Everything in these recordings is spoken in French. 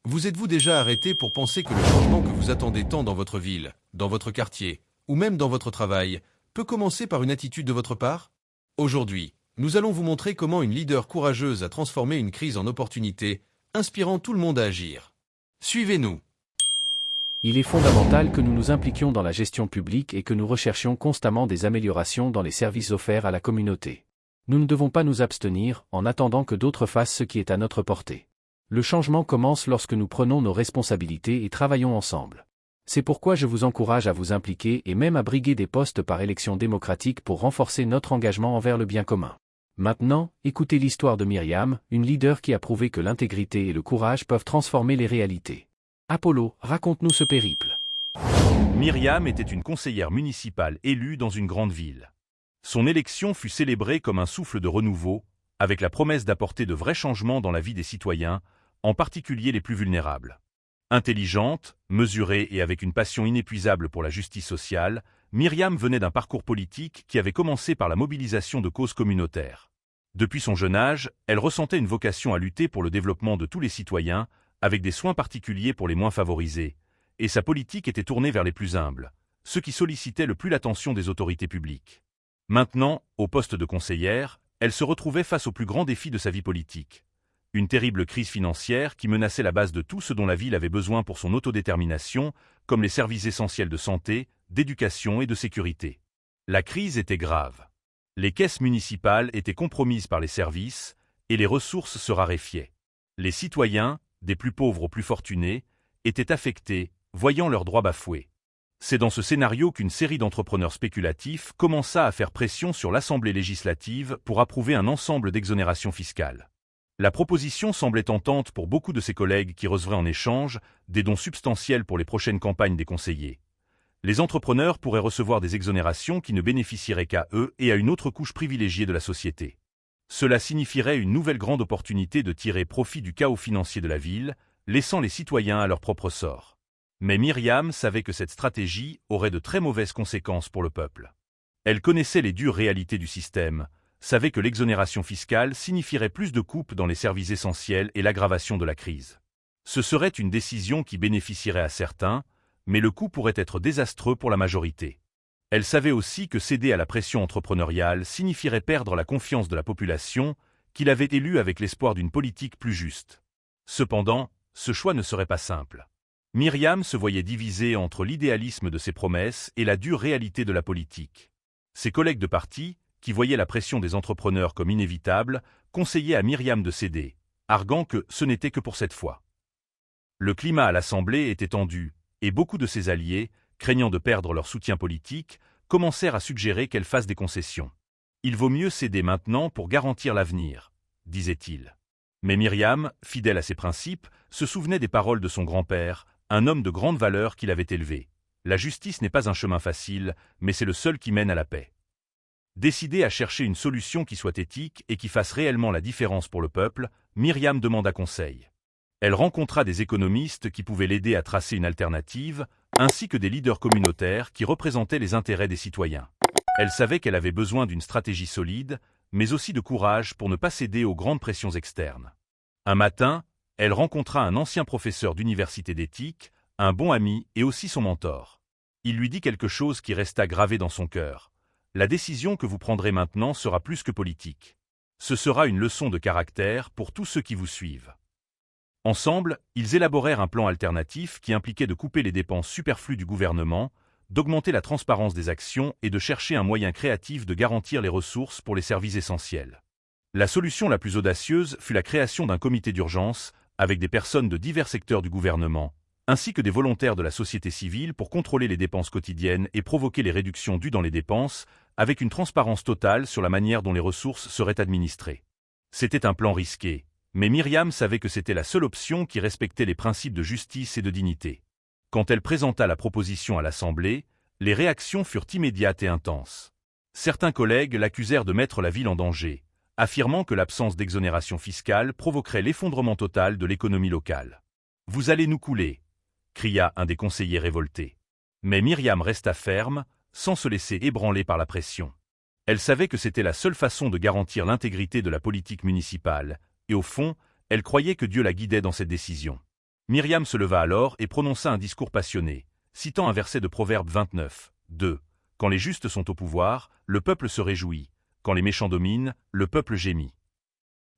Vous êtes-vous déjà arrêté pour penser que le changement que vous attendez tant dans votre ville, dans votre quartier, ou même dans votre travail, peut commencer par une attitude de votre part? Aujourd'hui, nous allons vous montrer comment une leader courageuse a transformé une crise en opportunité, inspirant tout le monde à agir. Suivez-nous. Il est fondamental que nous nous impliquions dans la gestion publique et que nous recherchions constamment des améliorations dans les services offerts à la communauté. Nous ne devons pas nous abstenir, en attendant que d'autres fassent ce qui est à notre portée. Le changement commence lorsque nous prenons nos responsabilités et travaillons ensemble. C'est pourquoi je vous encourage à vous impliquer et même à briguer des postes par élection démocratique pour renforcer notre engagement envers le bien commun. Maintenant, écoutez l'histoire de Myriam, une leader qui a prouvé que l'intégrité et le courage peuvent transformer les réalités. Apollo, raconte-nous ce périple. Myriam était une conseillère municipale élue dans une grande ville. Son élection fut célébrée comme un souffle de renouveau, avec la promesse d'apporter de vrais changements dans la vie des citoyens, en particulier les plus vulnérables. Intelligente, mesurée et avec une passion inépuisable pour la justice sociale, Myriam venait d'un parcours politique qui avait commencé par la mobilisation de causes communautaires. Depuis son jeune âge, elle ressentait une vocation à lutter pour le développement de tous les citoyens, avec des soins particuliers pour les moins favorisés, et sa politique était tournée vers les plus humbles, ceux qui sollicitaient le plus l'attention des autorités publiques. Maintenant, au poste de conseillère, elle se retrouvait face au plus grand défi de sa vie politique. Une terrible crise financière qui menaçait la base de tout ce dont la ville avait besoin pour son autodétermination, comme les services essentiels de santé, d'éducation et de sécurité. La crise était grave. Les caisses municipales étaient compromises par les services, et les ressources se raréfiaient. Les citoyens, des plus pauvres aux plus fortunés, étaient affectés, voyant leurs droits bafoués. C'est dans ce scénario qu'une série d'entrepreneurs spéculatifs commença à faire pression sur l'Assemblée législative pour approuver un ensemble d'exonérations fiscales. La proposition semblait tentante pour beaucoup de ses collègues qui recevraient en échange des dons substantiels pour les prochaines campagnes des conseillers. Les entrepreneurs pourraient recevoir des exonérations qui ne bénéficieraient qu'à eux et à une autre couche privilégiée de la société. Cela signifierait une nouvelle grande opportunité de tirer profit du chaos financier de la ville, laissant les citoyens à leur propre sort. Mais Myriam savait que cette stratégie aurait de très mauvaises conséquences pour le peuple. Elle connaissait les dures réalités du système, savait que l'exonération fiscale signifierait plus de coupes dans les services essentiels et l'aggravation de la crise. Ce serait une décision qui bénéficierait à certains, mais le coût pourrait être désastreux pour la majorité. Elle savait aussi que céder à la pression entrepreneuriale signifierait perdre la confiance de la population, qui l'avait élue avec l'espoir d'une politique plus juste. Cependant, ce choix ne serait pas simple. Myriam se voyait divisée entre l'idéalisme de ses promesses et la dure réalité de la politique. Ses collègues de parti, qui voyaient la pression des entrepreneurs comme inévitable, conseillaient à Myriam de céder, arguant que ce n'était que pour cette fois. Le climat à l'Assemblée était tendu, et beaucoup de ses alliés, craignant de perdre leur soutien politique, commencèrent à suggérer qu'elle fasse des concessions. Il vaut mieux céder maintenant pour garantir l'avenir, disait-il. Mais Myriam, fidèle à ses principes, se souvenait des paroles de son grand-père, un homme de grande valeur qui l'avait élevé. La justice n'est pas un chemin facile, mais c'est le seul qui mène à la paix. Décidée à chercher une solution qui soit éthique et qui fasse réellement la différence pour le peuple, Myriam demanda conseil. Elle rencontra des économistes qui pouvaient l'aider à tracer une alternative, ainsi que des leaders communautaires qui représentaient les intérêts des citoyens. Elle savait qu'elle avait besoin d'une stratégie solide, mais aussi de courage pour ne pas céder aux grandes pressions externes. Un matin, elle rencontra un ancien professeur d'université d'éthique, un bon ami et aussi son mentor. Il lui dit quelque chose qui resta gravé dans son cœur. La décision que vous prendrez maintenant sera plus que politique. Ce sera une leçon de caractère pour tous ceux qui vous suivent. Ensemble, ils élaborèrent un plan alternatif qui impliquait de couper les dépenses superflues du gouvernement, d'augmenter la transparence des actions et de chercher un moyen créatif de garantir les ressources pour les services essentiels. La solution la plus audacieuse fut la création d'un comité d'urgence avec des personnes de divers secteurs du gouvernement, ainsi que des volontaires de la société civile pour contrôler les dépenses quotidiennes et provoquer les réductions dues dans les dépenses, avec une transparence totale sur la manière dont les ressources seraient administrées. C'était un plan risqué, mais Myriam savait que c'était la seule option qui respectait les principes de justice et de dignité. Quand elle présenta la proposition à l'Assemblée, les réactions furent immédiates et intenses. Certains collègues l'accusèrent de mettre la ville en danger, affirmant que l'absence d'exonération fiscale provoquerait l'effondrement total de l'économie locale. « Vous allez nous couler !» cria un des conseillers révoltés. Mais Myriam resta ferme, sans se laisser ébranler par la pression. Elle savait que c'était la seule façon de garantir l'intégrité de la politique municipale, et au fond, elle croyait que Dieu la guidait dans cette décision. Myriam se leva alors et prononça un discours passionné, citant un verset de Proverbe 29, 2. Quand les justes sont au pouvoir, le peuple se réjouit. Quand les méchants dominent, le peuple gémit.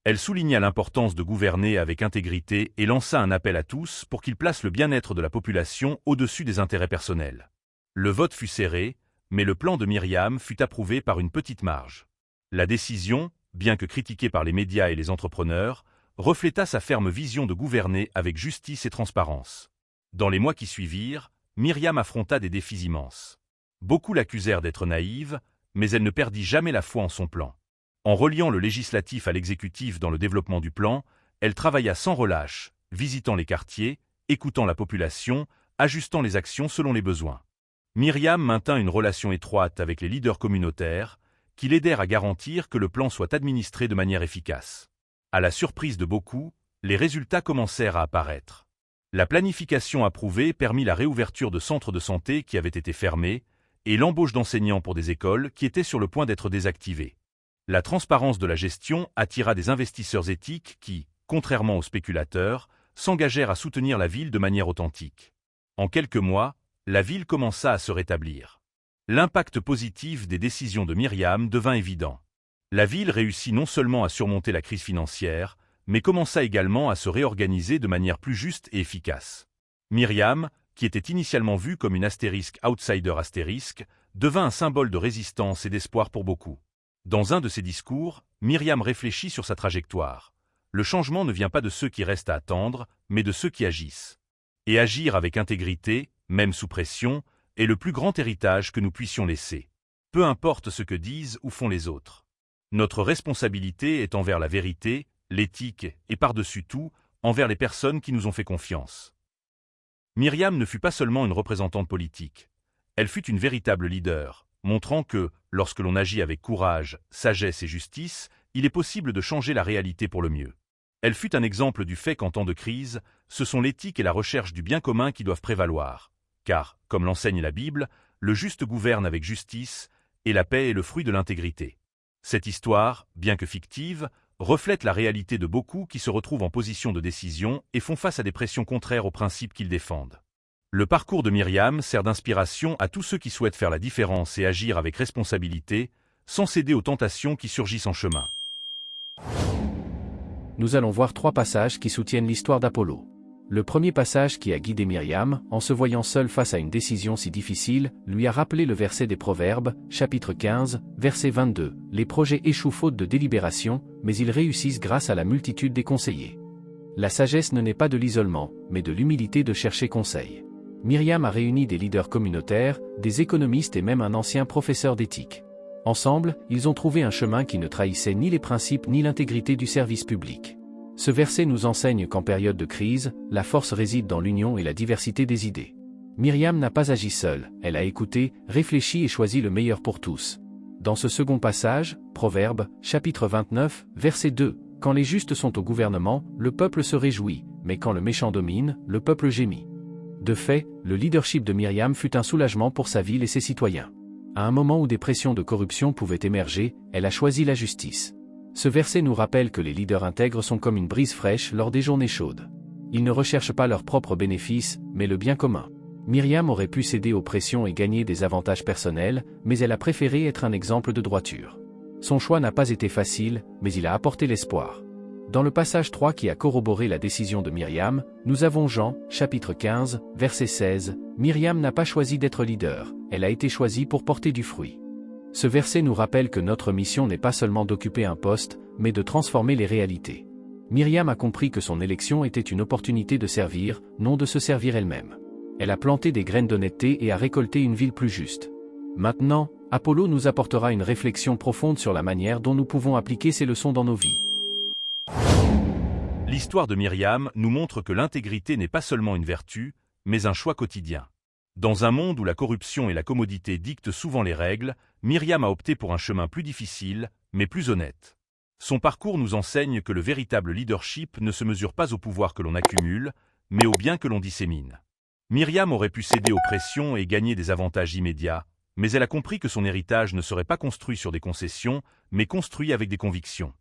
Elle souligna l'importance de gouverner avec intégrité et lança un appel à tous pour qu'ils placent le bien-être de la population au-dessus des intérêts personnels. Le vote fut serré, mais le plan de Myriam fut approuvé par une petite marge. La décision, bien que critiquée par les médias et les entrepreneurs, refléta sa ferme vision de gouverner avec justice et transparence. Dans les mois qui suivirent, Myriam affronta des défis immenses. Beaucoup l'accusèrent d'être naïve, mais elle ne perdit jamais la foi en son plan. En reliant le législatif à l'exécutif dans le développement du plan, elle travailla sans relâche, visitant les quartiers, écoutant la population, ajustant les actions selon les besoins. Myriam maintint une relation étroite avec les leaders communautaires, qui l'aidèrent à garantir que le plan soit administré de manière efficace. À la surprise de beaucoup, les résultats commencèrent à apparaître. La planification approuvée permit la réouverture de centres de santé qui avaient été fermés, et l'embauche d'enseignants pour des écoles qui étaient sur le point d'être désactivées. La transparence de la gestion attira des investisseurs éthiques qui, contrairement aux spéculateurs, s'engagèrent à soutenir la ville de manière authentique. En quelques mois, la ville commença à se rétablir. L'impact positif des décisions de Myriam devint évident. La ville réussit non seulement à surmonter la crise financière, mais commença également à se réorganiser de manière plus juste et efficace. Myriam, qui était initialement vue comme une outsider devint un symbole de résistance et d'espoir pour beaucoup. Dans un de ses discours, Myriam réfléchit sur sa trajectoire. Le changement ne vient pas de ceux qui restent à attendre, mais de ceux qui agissent. Et agir avec intégrité, même sous pression, est le plus grand héritage que nous puissions laisser. Peu importe ce que disent ou font les autres. Notre responsabilité est envers la vérité, l'éthique et par-dessus tout, envers les personnes qui nous ont fait confiance. Myriam ne fut pas seulement une représentante politique. Elle fut une véritable leader, montrant que, lorsque l'on agit avec courage, sagesse et justice, il est possible de changer la réalité pour le mieux. Elle fut un exemple du fait qu'en temps de crise, ce sont l'éthique et la recherche du bien commun qui doivent prévaloir. Car, comme l'enseigne la Bible, le juste gouverne avec justice, et la paix est le fruit de l'intégrité. Cette histoire, bien que fictive, reflète la réalité de beaucoup qui se retrouvent en position de décision et font face à des pressions contraires aux principes qu'ils défendent. Le parcours de Myriam sert d'inspiration à tous ceux qui souhaitent faire la différence et agir avec responsabilité, sans céder aux tentations qui surgissent en chemin. Nous allons voir 3 passages qui soutiennent l'histoire d'Apollo. Le premier passage qui a guidé Myriam, en se voyant seule face à une décision si difficile, lui a rappelé le verset des Proverbes, chapitre 15, verset 22. Les projets échouent faute de délibération, mais ils réussissent grâce à la multitude des conseillers. La sagesse ne naît pas de l'isolement, mais de l'humilité de chercher conseil. Myriam a réuni des leaders communautaires, des économistes et même un ancien professeur d'éthique. Ensemble, ils ont trouvé un chemin qui ne trahissait ni les principes ni l'intégrité du service public. Ce verset nous enseigne qu'en période de crise, la force réside dans l'union et la diversité des idées. Myriam n'a pas agi seule, elle a écouté, réfléchi et choisi le meilleur pour tous. Dans ce second passage, Proverbe, chapitre 29, verset 2, « Quand les justes sont au gouvernement, le peuple se réjouit, mais quand le méchant domine, le peuple gémit. » De fait, le leadership de Myriam fut un soulagement pour sa ville et ses citoyens. À un moment où des pressions de corruption pouvaient émerger, elle a choisi la justice. Ce verset nous rappelle que les leaders intègres sont comme une brise fraîche lors des journées chaudes. Ils ne recherchent pas leurs propres bénéfices, mais le bien commun. Myriam aurait pu céder aux pressions et gagner des avantages personnels, mais elle a préféré être un exemple de droiture. Son choix n'a pas été facile, mais il a apporté l'espoir. Dans le passage 3 qui a corroboré la décision de Myriam, nous avons Jean, chapitre 15, verset 16, « Myriam n'a pas choisi d'être leader, elle a été choisie pour porter du fruit. » Ce verset nous rappelle que notre mission n'est pas seulement d'occuper un poste, mais de transformer les réalités. Myriam a compris que son élection était une opportunité de servir, non de se servir elle-même. Elle a planté des graines d'honnêteté et a récolté une ville plus juste. Maintenant, Apollo nous apportera une réflexion profonde sur la manière dont nous pouvons appliquer ces leçons dans nos vies. L'histoire de Myriam nous montre que l'intégrité n'est pas seulement une vertu, mais un choix quotidien. Dans un monde où la corruption et la commodité dictent souvent les règles, Myriam a opté pour un chemin plus difficile, mais plus honnête. Son parcours nous enseigne que le véritable leadership ne se mesure pas au pouvoir que l'on accumule, mais au bien que l'on dissémine. Myriam aurait pu céder aux pressions et gagner des avantages immédiats, mais elle a compris que son héritage ne serait pas construit sur des concessions, mais construit avec des convictions.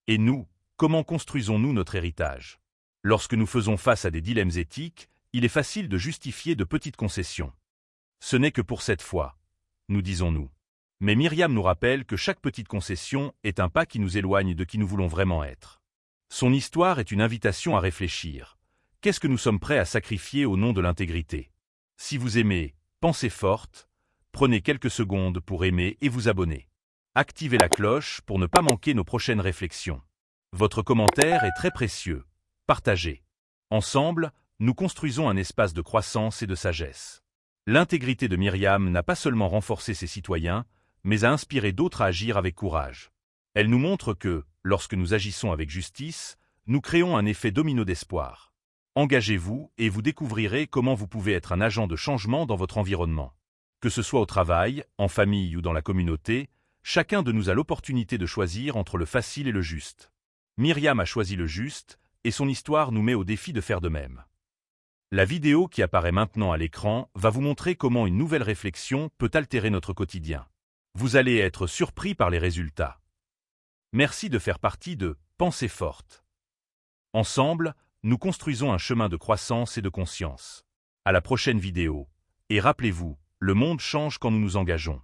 Et nous, comment construisons-nous notre héritage ? Lorsque nous faisons face à des dilemmes éthiques, il est facile de justifier de petites concessions. Ce n'est que pour cette fois, nous disons-nous. Mais Myriam nous rappelle que chaque petite concession est un pas qui nous éloigne de qui nous voulons vraiment être. Son histoire est une invitation à réfléchir. Qu'est-ce que nous sommes prêts à sacrifier au nom de l'intégrité? Si vous aimez, pensez forte, prenez quelques secondes pour aimer et vous abonner. Activez la cloche pour ne pas manquer nos prochaines réflexions. Votre commentaire est très précieux. Partagez. Ensemble, nous construisons un espace de croissance et de sagesse. L'intégrité de Myriam n'a pas seulement renforcé ses citoyens, mais a inspiré d'autres à agir avec courage. Elle nous montre que, lorsque nous agissons avec justice, nous créons un effet domino d'espoir. Engagez-vous et vous découvrirez comment vous pouvez être un agent de changement dans votre environnement. Que ce soit au travail, en famille ou dans la communauté, chacun de nous a l'opportunité de choisir entre le facile et le juste. Myriam a choisi le juste, et son histoire nous met au défi de faire de même. La vidéo qui apparaît maintenant à l'écran va vous montrer comment une nouvelle réflexion peut altérer notre quotidien. Vous allez être surpris par les résultats. Merci de faire partie de Pensée forte. Ensemble, nous construisons un chemin de croissance et de conscience. À la prochaine vidéo. Et rappelez-vous, le monde change quand nous nous engageons.